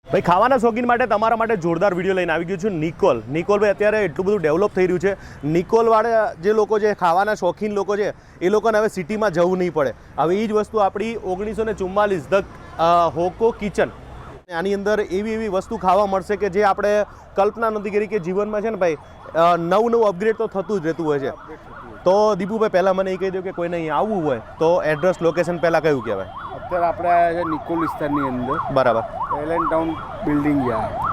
ભાઈ ખાવાના શોખીન માટે તમારા માટે જોરદાર વિડીયો લઈને આવી ગયું છું નિકોલ ભાઈ અત્યારે એટલું બધું ડેવલપ થઈ રહ્યું છે નિકોલવાળા જે લોકો છે ખાવાના શોખીન લોકો છે એ લોકોને હવે સિટીમાં જવું નહીં પડે હવે એ જ વસ્તુ આપણી 1944 ધ હોકો કિચન આની અંદર એવી વસ્તુ ખાવા મળશે કે જે આપણે કલ્પના નથી કરી કે જીવનમાં છે ને ભાઈ નવું અપગ્રેડ તો થતું જ રહેતું હોય છે તો દીપુભાઈ પહેલાં મને એ કહી દો કે કોઈને અહીં આવવું હોય તો એડ્રેસ લોકેશન પહેલાં કયું કહેવાય અત્યારે આપણે આવ્યા છે નિકોલ વિસ્તારની અંદર બરાબર એલએન ટાઉન બિલ્ડિંગ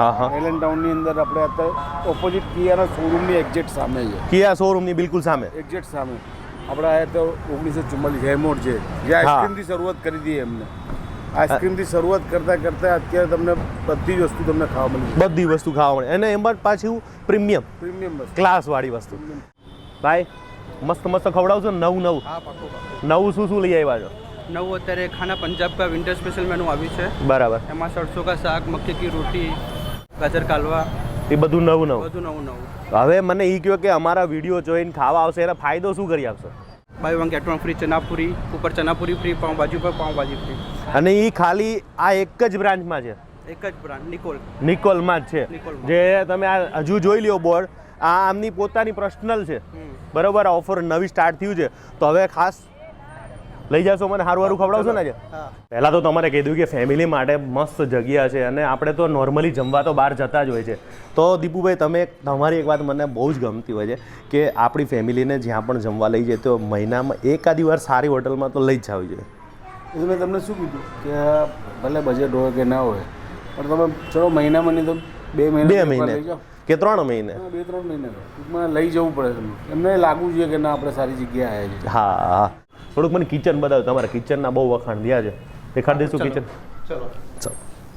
હા એલએન ટાઉનની અંદર આપણે અત્યારે ઓપોઝિટ કિયાના શોરૂમની એક્ઝેક્ટ સામે છે કિયા શોરૂમની બિલકુલ સામે એક્ઝેક્ટ સામે આપણે આવ્યા તો 1944 હેમોડ છે જે આઈસ્ક્રીમથી શરૂઆત કરી હતી એમને આઈસ્ક્રીમથી શરૂઆત કરતાં અત્યારે તમને બધી જ વસ્તુ તમને ખાવા મળી બધી વસ્તુ ખાવા મળે અને એમાં પાછું પ્રીમિયમ વસ્તુ ક્લાસવાળી વસ્તુ ભાઈ મસ્ત ખવડાવશો નવું हाँ पाको નવું શું લઈ આવ્યા છો नव અત્યારે ખાના પંજાબ का विंटर स्पेशल मेनू આવ્યું છે બરાબર એમાં સરસો કા શાક મક્કી કી રોટી ગાજર કાલવા એ બધું નવું બધું નવું હવે મને એ કહ્યું કે અમારા વિડીયો જોઈને ખાવા આવશે એનો ફાયદો શું કરી આપશો buy one get one free ચનાપુરી ઉપર ચનાપુરી ફ્રી પાઉંભાજી પર પાઉંભાજી ફ્રી અને એ ખાલી આ એક જ બ્રાન્ચમાં છે એક જ બ્રાન્ડ નિકોલમાં જ છે નિકોલમાં. જે તમે આ હજુ જોઈ લ્યો બોર્ડ આ આમની પોતાની પર્સનલ છે બરાબર ઓફર નવી સ્ટાર્ટ થયું છે તો હવે ખાસ લઈ જશો મને સારું ખવડાવશો ને આજે હા પહેલાં તો તમારે કીધું કે ફેમિલી માટે મસ્ત જગ્યા છે અને આપણે તો નોર્મલી જમવા તો બહાર જતા જ હોય છે તો દીપુભાઈ તમારી એક વાત મને બહુ જ ગમતી હોય છે કે આપણી ફેમિલીને જ્યાં પણ જમવા લઈ જાય તો મહિનામાં એકાદી વાર સારી હોટલમાં તો લઈ જ જવી જોઈએ એટલે મેં તમને શું કીધું કે ભલે બજેટ હોય કે ના હોય પણ તમે ચલો મહિનામાં નહીં તો 2 મહિના 2 મહિને લઈ જાઓ કે 3 મહિને 2-3 મહિના ટૂંકમાં લઈ જવું પડે તમને એમને લાગવું જોઈએ કે ના આપણે સારી જગ્યાએ આવ્યા છીએ હા થોડુંક મને કિચન બતાવ્યું તમારા કિચનના બહુ વખાણ થયા છે દેખાડી દઈશું કિચન ચલો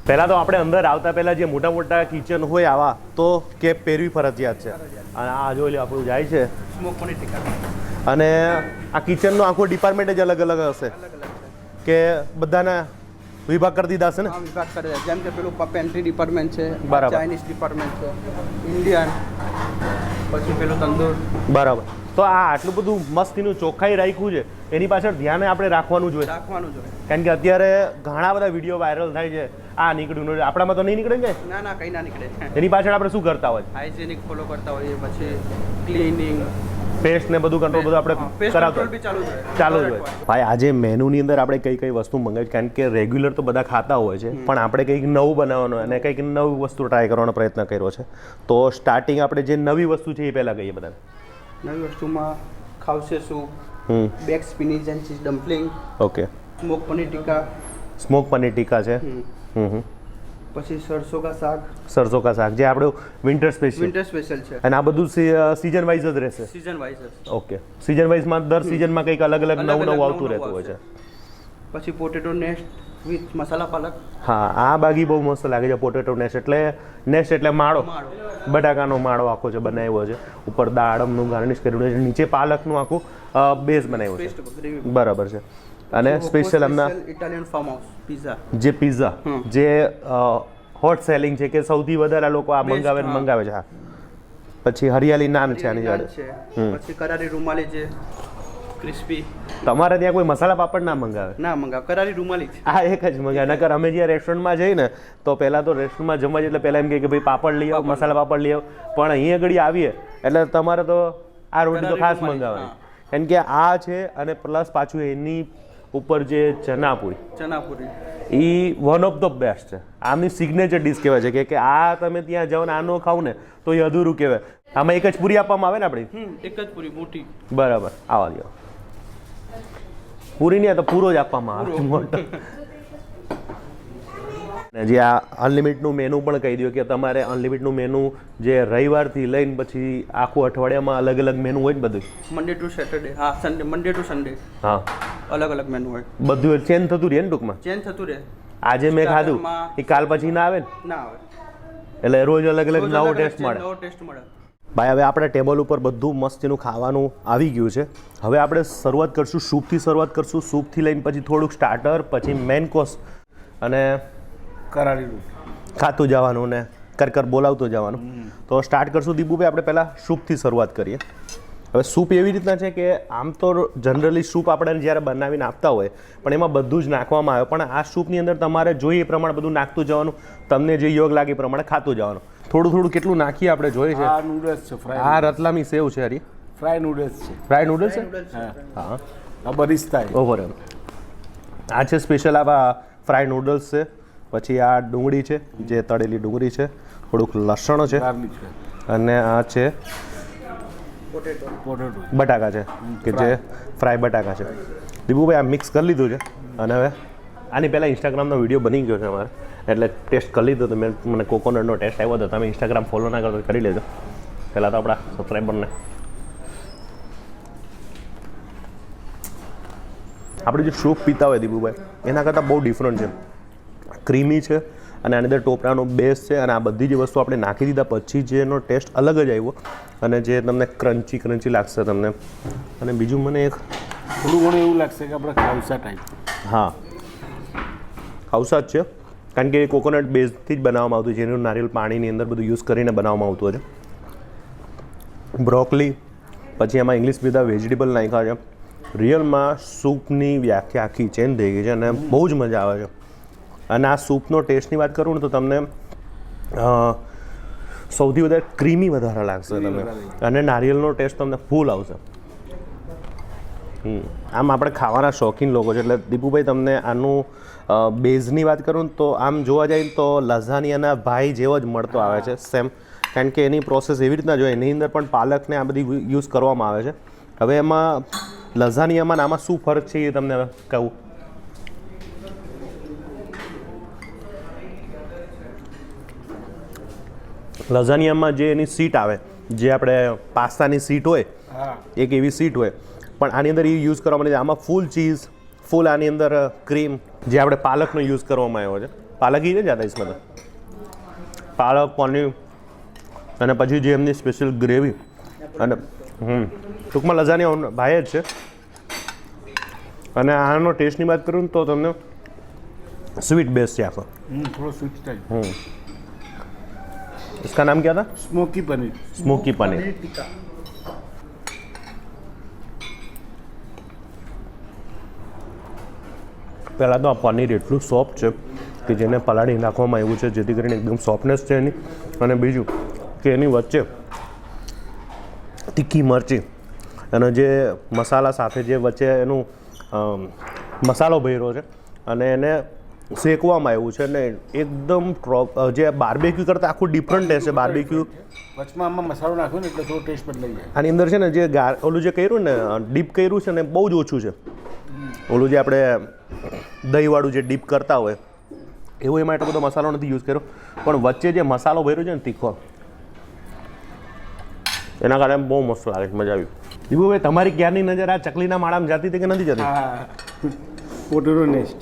પહેલાં તો આપણે અંદર આવતા પહેલાં જે મોટા કિચન હોય આવા તો કેપ પહેરવી ફરજિયાત છે અને આ જોઈ લો આપણું જાય છે સ્મોક પનીર ટિક્કા અને આ કિચનનો આખો ડિપાર્ટમેન્ટ જ અલગ હશે કે બધાના વિભાગ કરી દીધા હશે ને હા વિભાગ કરે છે જેમ કે પેલું પેન્ટ્રી ડિપાર્ટમેન્ટ છે બરાબર. ચાઇનીઝ ડિપાર્ટમેન્ટ છે ઇન્ડિયન પછી પેલું તંદૂર બરાબર તો આ આટલું બધું મસ્તીનું ચોખ્ખાઈ રાખ્યું છે એની પાછળ ધ્યાન આપણે રાખવાનું જોઈએ રાખવાનું જોઈએ કારણ કે અત્યારે ઘણા બધા વિડીયો વાયરલ થાય છે આ નીકળ્યું આપણામાં તો નહીં નીકળે ને ના કંઈ ના નીકળે એની પાછળ આપણે શું કરતા હોય હાઇજેનિક ફોલો કરતા હોઈએ પછી ક્લીનિંગ પેસ્ટ ને બધું કંટ્રોલ બધું આપણે પેસ્ટ કરાવતા કંટ્રોલ બી ચાલુ જ હોય ભાઈ આજે મેનુની અંદર આપણે કઈ વસ્તુ મંગાવી કારણ કે રેગ્યુલર તો બધા ખાતા હોય છે પણ આપણે કંઈક નવું બનાવવાનું અને કંઈક નવી વસ્તુ ટ્રાય કરવાનો પ્રયત્ન કર્યો છે તો સ્ટાર્ટિંગ આપણે જે નવી વસ્તુ છે એ પહેલાં કહીએ બધાને નવી વસ્તુમાં ખાવશે soup bake spinach and cheese dumpling okay smoke paneer tikka smoke paneer tikka છે પછી સરસો કા શાક સરસો કા શાક જે આપણું વિન્ટર સ્પેશિયલ વિન્ટર સ્પેશિયલ છે અને આ બધું સીઝન વાઇઝ જ રહેશે સીઝન વાઇઝ ઓકે સીઝન વાઇઝમાં દર સીઝનમાં કંઈક અલગ નવું આવતું રહેતું હોય છે પછી પોટેટો નેસ્ટ વિથ મસાલા પાલક હા આ બાગી બહુ મસ્ત લાગે છે પોટેટો નેસ્ટ એટલે માળો બટાકાનો માળો આખો છે બનાવ્યો છે ઉપર દાડમનું ગાર્નિશ કર્યું છે નીચે પાલકનું આખું બેઝ બનાવ્યું છે બરાબર છે અને સ્પેશિયલ એમના ઇટાલિયન ફાર્મ હાઉસ પિઝા જે પિઝા જે હોટ સેલિંગ છે કે સૌથી વધારે લોકો આ મંગાવે છે હા પછી હરિયાળી નાન છે આની જોડે પછી કરારી રૂમાલી છે ક્રિસ્પી તમારે ત્યાં કોઈ મસાલા પાપડ ના મંગાવે ના મંગાવ કરારી રૂમાલી છે આ એક જ મંગાવે નકર અમે જ્યાં રેસ્ટોરન્ટમાં જઈએ ને તો પહેલાં તો રેસ્ટોરન્ટમાં જમવા જઈએ એટલે પહેલાં એમ કહે કે ભાઈ પાપડ લઈ આવો મસાલા પાપડ લઈ આવો પણ અહીં આગળ આવીએ એટલે તમારે તો આ રોટી તો ખાસ મંગાવવાની કારણ કે આ છે અને પ્લસ પાછું એની ઉપર જે ચનાપુરી એ વન ઓફ ધ બેસ્ટ છે આમની સિગ્નેચર ડિશ કહેવાય છે કે આ તમે ત્યાં જાઓ ને આનો ખાવ ને તો એ અધૂરું કહેવાય આમાં એક જ પૂરી આપવામાં આવે ને આપણી એક જ પૂરી મોટી બરાબર આવા દો પૂરી નહીં તો પૂરો જ આપવામાં આવે મોટો ને જે આ અનલિમિટનું મેનુ પણ કહી દો કે તમારે અનલિમિટનું મેનુ જે રવિવારથી લઈને પછી આખું અઠવાડિયામાં અલગ મેનુ હોય ને બધું મંડે ટુ સેટરડે હા સન્ડે મંડે ટુ સન્ડે હા અલગ મેનુ હોય બધું ચેન્જ થતું રહે ને ટૂંકમાં ચેન્જ થતું રહે આજે મેં ખાધું એ કાલ પછી ના આવે ને ના આવે એટલે રોજ અલગ નવો ટેસ્ટ મળે નવો ટેસ્ટ મળે ભાઈ હવે આપણે ટેબલ ઉપર બધું મસ્તીનું ખાવાનું આવી ગયું છે હવે આપણે શરૂઆત કરશું સૂપથી સૂપથી લઈને પછી થોડુંક સ્ટાર્ટર પછી મેન કોર્સ અને કરારી રોટી ખાતું જવાનું ને કર બોલાવતું જવાનું તો સ્ટાર્ટ કરશું દીપુભાઈ આપણે પહેલાં સૂપથી શરૂઆત કરીએ હવે સૂપ એવી રીતના છે કે આમ તો જનરલી સૂપ આપણે જ્યારે બનાવીને આપતા હોય પણ એમાં બધું જ નાખવામાં આવે, પણ આ સૂપની અંદર તમારે જોઈએ એ પ્રમાણે બધું નાખતું જવાનું, તમને જે યોગ લાગે એ પ્રમાણે ખાતું જવાનું. થોડું થોડું કેટલું નાખીએ આપણે જોઈએ છે. આ નૂડલ્સ છે ફ્રાય. આ રતલામી સેવ છે હરી. ફ્રાય નૂડલ્સ છે. ફ્રાય નૂડલ્સ છે. હા આ બરિસ્તા ઓવર એમ આ છે સ્પેશિયલ આવા ફ્રાય નૂડલ્સ છે. પછી આ ડુંગળી છે, જે તળેલી ડુંગળી છે, થોડુંક લસણ છે, ગાર્લિક છે અને આ છે પોટેટો બટાકા છે કે જે ફ્રાય બટાકા છે. દીપુભાઈ આ મિક્સ કરી લીધું છે અને હવે આની પહેલાં ઇન્સ્ટાગ્રામનો વિડીયો બની ગયો છે અમારે, એટલે ટેસ્ટ કરી લીધો તો મને કોકોનટનો ટેસ્ટ આવ્યો હતો. તમે ઇન્સ્ટાગ્રામ ફોલો ના કરો તો કરી લેજો. પહેલાં તો આપણા સબસ્ક્રાઈબરને આપણે જે સૂપ પીતા હોય દીપુભાઈ એના કરતાં બહુ ડિફરન્ટ છે. ક્રીમી છે અને આની અંદર ટોપરાનો બેઝ છે, અને આ બધી જે વસ્તુ આપણે નાખી દીધા પછી જેનો ટેસ્ટ અલગ જ આવ્યો અને જે તમને ક્રન્ચી લાગશે તમને. અને બીજું મને એક થોડું ઘણું એવું લાગશે કે આપણે ખાવસા ટાઈપ. હા ખાવસા જ છે, કારણ કે એ કોકોનટ બેઝથી જ બનાવવામાં આવતું છે, જેનું નારિયેળ પાણીની અંદર બધું યુઝ કરીને બનાવવામાં આવતું હોય છે. બ્રોકલી, પછી એમાં ઇંગ્લિશ બધા વેજીટેબલ નાખ્યા છે. રિયલમાં સૂપની વ્યાખ્યા આખી ચેન્જ થઈ ગઈ છે અને બહુ જ મજા આવે છે. અને આ સૂપનો ટેસ્ટની વાત કરું ને તો તમને સૌથી વધારે ક્રીમી વધારે લાગશે તમને, અને નારિયેળનો ટેસ્ટ તમને ફૂલ આવશે. આમ આપણે ખાવાના શોખીન લોકો છે એટલે દીપુભાઈ તમને આનું બેઝની વાત કરું ને તો આમ જોવા જાય તો લઝાનિયાના ભાઈ જેવો જ મળતો આવે છે સેમ, કારણ કે એની પ્રોસેસ એવી રીતના જોઈએ. એની અંદર પણ પાલકને આ બધી યુઝ કરવામાં આવે છે. હવે એમાં લઝાનિયામાં આમાં શું ફરક છે એ તમને કહું. લઝાનિયામાં જે એની સીટ આવે, જે આપણે પાસ્તાની સીટ હોય, એક એવી સીટ હોય, પણ આની અંદર એ યુઝ કરવામાં આવે. આમાં ફૂલ ચીઝ, ફૂલ આની અંદર ક્રીમ, જે આપણે પાલકનો યુઝ કરવામાં આવ્યો છે. પાલક એ જ હતા इसमें પાલક, પનીર અને પછી જે એમની સ્પેશિયલ ગ્રેવી. અને ટૂંકમાં લઝાનિયા ભાઈ જ છે. અને આનો ટેસ્ટની વાત કરું તો તમને स्वीट बेस है आपका. थोड़ा स्वीट टाइप. इसका नाम क्या था? स्मोकी पनीर. स्मोकी पनीर. પહેલાં તો આ પનીર એટલું સોફ્ટ છે કે જેને પલાળી નાખવામાં આવ્યું છે જેથી કરીને એકદમ સોફ્ટનેસ છે એની. અને બીજું કે એની વચ્ચે તીખી મરચી અને જે મસાલા સાથે જે વચ્ચે એનું મસાલો ભર્યો છે અને એને શેકવામાં આવ્યું છે ને એકદમ જે બાર્બેક્યુ કરતાં આખું ડિફરન્ટ ટેસ્ટ છે. બાર્બેક્યુ વચમાં આમાં મસાલો નાખ્યો ને એટલે થોડો ટેસ્ટ બદલાઈ જાય. આની અંદર છે ને જે ઓલું જે કર્યું ને ડીપ કર્યું છે ને બહુ જ ઓછું છે. ઓલું જે આપણે દહીંવાળું જે ડીપ કરતા હોય એવો એમાં એટલો બધો મસાલો નથી યુઝ કર્યો, પણ વચ્ચે જે મસાલો ભર્યો છે ને તીખો, એના કારણે બહુ મસ્ત લાગે છે. મજા આવી. દીપુભાઈ તમારી ક્યારની નજર આ ચકલીના માળામાં જતી હતી કે નથી જતી? Potato nest.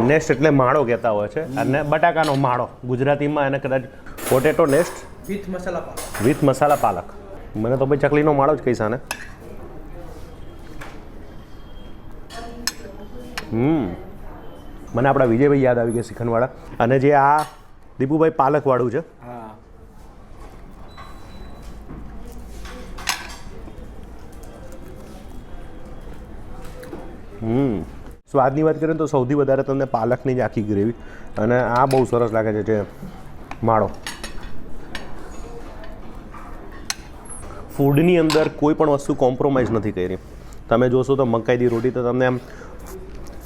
નેસ્ટ એટલે માળો કહેતા હોય છે, અને બટાકાનો માળો ગુજરાતીમાં એને કદાચ potato nest with masala palak. With મસાલા પાલક. મને તો ભાઈ ચકલીનો માળો જ કહીશ આને. મને આપણા વિજયભાઈ યાદ આવી ગયા શિખંડવાળા. અને જે આ દીપુભાઈ પાલકવાળું છે. હા. સ્વાદની વાત કરીએ તો સૌથી વધારે તમને પાલકની જ આખી ગ્રેવી, અને આ બહુ સરસ લાગે છે જે માળો. ફૂડની અંદર કોઈ પણ વસ્તુ કોમ્પ્રોમાઇઝ નથી કરી. તમે જોશો તો મકાઈની રોટી તો તમને આમ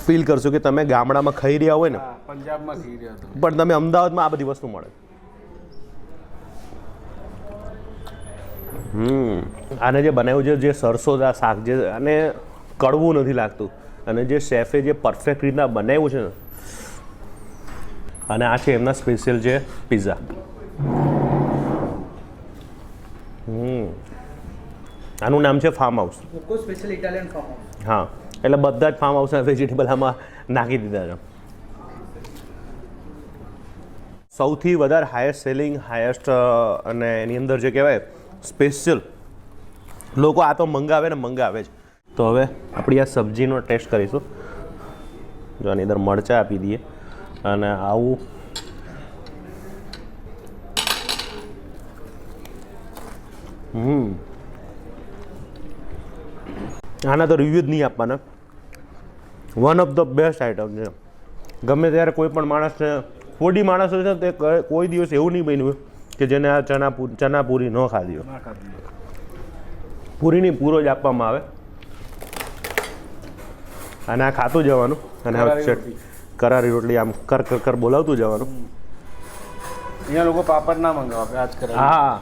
ફીલ કરશો કે તમે ગામડામાં ખાઈ રહ્યા હોય ને, પંજાબમાં ખાઈ રહ્યા હતા, પણ તમે અમદાવાદમાં આ બધી વસ્તુ મળે. આને જે બનાવ્યું છે જે સરસોદા શાક, જે અને કડવું નથી લાગતું, અને જે શેફે જે પરફેક્ટ રીતના બનાવ્યું છે ને, અને આ છે એમના સ્પેશિયલ જે પિઝા. આનું નામ છે farm house. Special Italian farm house. હા, એટલે બધા જ ફાર્મ હાઉસના વેજીટેબલ આમાં નાખી દીધા છે. સૌથી વધારે હાઈએસ્ટ સેલિંગ, હાઈએસ્ટ અને એની અંદર જે કહેવાય સ્પેશિયલ લોકો આ તો મંગાવે ને મંગાવે જ. તો હવે આપણી આ સબ્જીનો ટેસ્ટ કરીશું. જો આની અંદર મરચાં આપી દઈએ અને આવું આના તો રિવ્યૂ જ નહીં આપવાના. One of the best item છે. ગમે ત્યારે કોઈ પણ માણસને ફૂડી માણસ હોય છે તે કોઈ દિવસ એવું નહીં બન્યું કે જેને આ ચના પૂરી ન ખાધી હોય. પૂરીની પૂરો જ આપવામાં આવે અને આ ખાતું જવાનું અને કરારી રોટલી આમ કર કર કર બોલાવતું જવાનું. અહીંયા લોકો પાપડ ના મંગાવે આજ કરે. હા,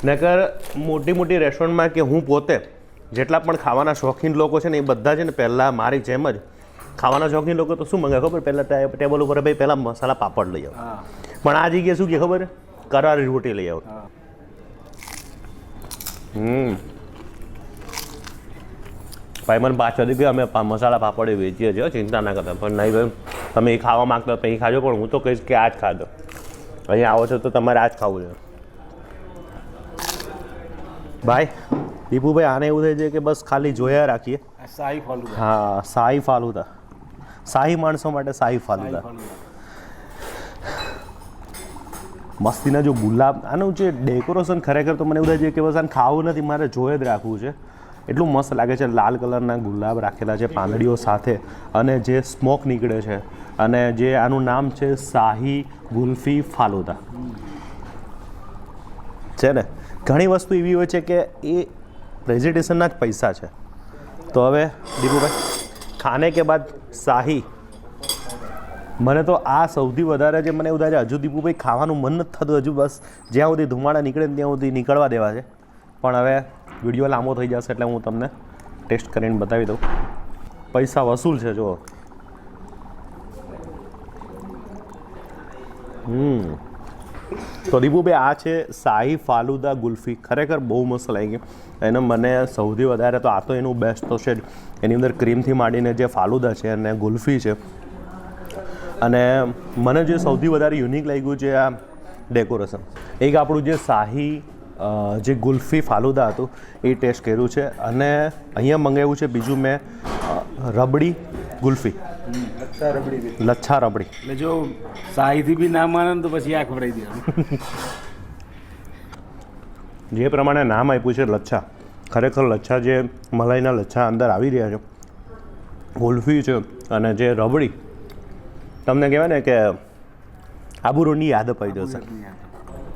નકર મોટી મોટી રેસ્ટોરન્ટમાં કે હું પોતે જેટલા પણ ખાવાના શોખીન લોકો છે ને એ બધા છે ને પહેલાં મારી જેમ જ ખાવાના શોખીન લોકો તો શું મંગાવે ખબર? પહેલાં ટેબલ ઉપર ભાઈ પહેલાં મસાલા પાપડ લઈ આવો. પણ આ જગ્યાએ શું કે ખબર? કરારી રોટી લઈ આવો. ભાઈ મને પાછળથી કે અમે મસાલા પાપડ વેચીએ છીએ, ચિંતા ના કરતા. પણ નહીં ભાઈ, તમે એ ખાવા માગતા તો એ ખાજો, પણ હું તો કહીશ કે આ જ ખાધો. અહીંયા આવો છો તો તમારે આ જ ખાવું છે. ભાઈ દીપુભાઈ, આને એવું થાય છે કે બસ ખાલી જોયા રાખીએ. શાહી ફાલુદા. હા, શાહી ફાલુદા. શાહી માણસો માટે શાહી ફાલુદા. મસ્તીના જો ગુલાબ, આનું જે ડેકોરેશન ખરેખર તો મને એવું થાય છે કે બસ આને ખાવું નથી, મારે જોઈ જ રાખવું છે. એટલું મસ્ત લાગે છે. લાલ કલરના ગુલાબ રાખેલા છે પાંદડીઓ સાથે, અને જે સ્મોક નીકળે છે, અને જે આનું નામ છે શાહી ગુલ્ફી ફાલુદા છે ને. ઘણી વસ્તુ એવી હોય છે કે એ પ્રેઝન્ટેશનના જ પૈસા છે. તો હવે દીપુભાઈ, ખાને કે બાદ શાહી, મને તો આ સૌથી વધારે જે મને એવું થાય છે, હજુ દીપુભાઈ ખાવાનું મન નથી થતું. હજુ બસ જ્યાં સુધી ધુમાડા નીકળે ત્યાં સુધી નીકળવા દેવા છે. પણ હવે વિડીયો લાંબો થઈ જશે એટલે હું તમને ટેસ્ટ કરીને બતાવી દઉં. પૈસા વસૂલ છે જુઓ. તો દીપુભાઈ, આ છે શાહી ફાલુદા ગુલ્ફી. ખરેખર બહુ મસ્ત લાગી. એને મને સૌથી વધારે તો આ તો એનું બેસ્ટ તો છે જ. એની અંદર ક્રીમથી માંડીને જે ફાલુદા છે અને ગુલ્ફી છે. અને મને જે સૌથી વધારે યુનિક લાગ્યું છે આ ડેકોરેશન. એક આપણું જે શાહી જે ગુલ્ફી ફાલુદા હતું એ ટેસ્ટ કર્યું છે, અને અહીંયા મંગાવ્યું છે બીજું મેં રબડી ગુલ્ફી, લચ્છા રબડી. એટલે જો શાહીથી બી ના માને તો પછી આ ખવડાવી દેવાનું. જે પ્રમાણે નામ આપ્યું છે લચ્છા, ખરેખર લચ્છા જે મલાઈના લચ્છા અંદર આવી રહ્યા છે, ગુલ્ફી છે, અને જે રબડી તમને કહેવાય ને કે આબુ રોડની યાદ અપાઈ જશે.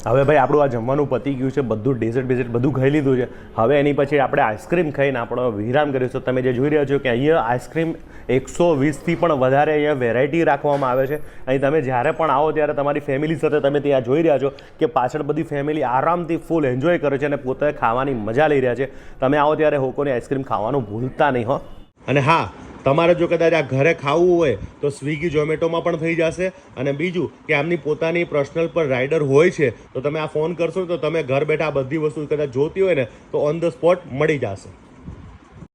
હવે ભાઈ આપણું આ જમવાનું પતી ગયું છે, બધું ડેઝર્ટ બધું ખાઈ લીધું છે. હવે એની પછી આપણે આઈસ્ક્રીમ ખાઈને આપણો વિરામ કરીશું. તમે જે જોઈ રહ્યા છો કે અહીંયા આઈસ્ક્રીમ 120થી પણ વધારે અહીંયા વેરાયટી રાખવામાં આવે છે. અહીં તમે જ્યારે પણ આવો ત્યારે તમારી ફેમિલી સાથે તમે ત્યાં જોઈ રહ્યા છો કે પાછળ બધી ફેમિલી આરામથી ફૂલ એન્જોય કરે છે અને પોતે ખાવાની મજા લઈ રહ્યા છે. તમે આવો ત્યારે હોકોની આઈસ્ક્રીમ ખાવાનું ભૂલતા નહીં હો. અને હા, તમારે જો કદાચ આ ઘરે ખાવું હોય તો સ્વિગી ઝોમેટોમાં પણ થઈ જશે. અને બીજું કે આમની પોતાની પર્સનલ પર રાઇડર હોય છે, તો તમે આ ફોન કરશો તો તમે ઘર બેઠા બધી વસ્તુ કદાચ જોતી હોય ને તો ઓન ધ સ્પોટ મળી જશે.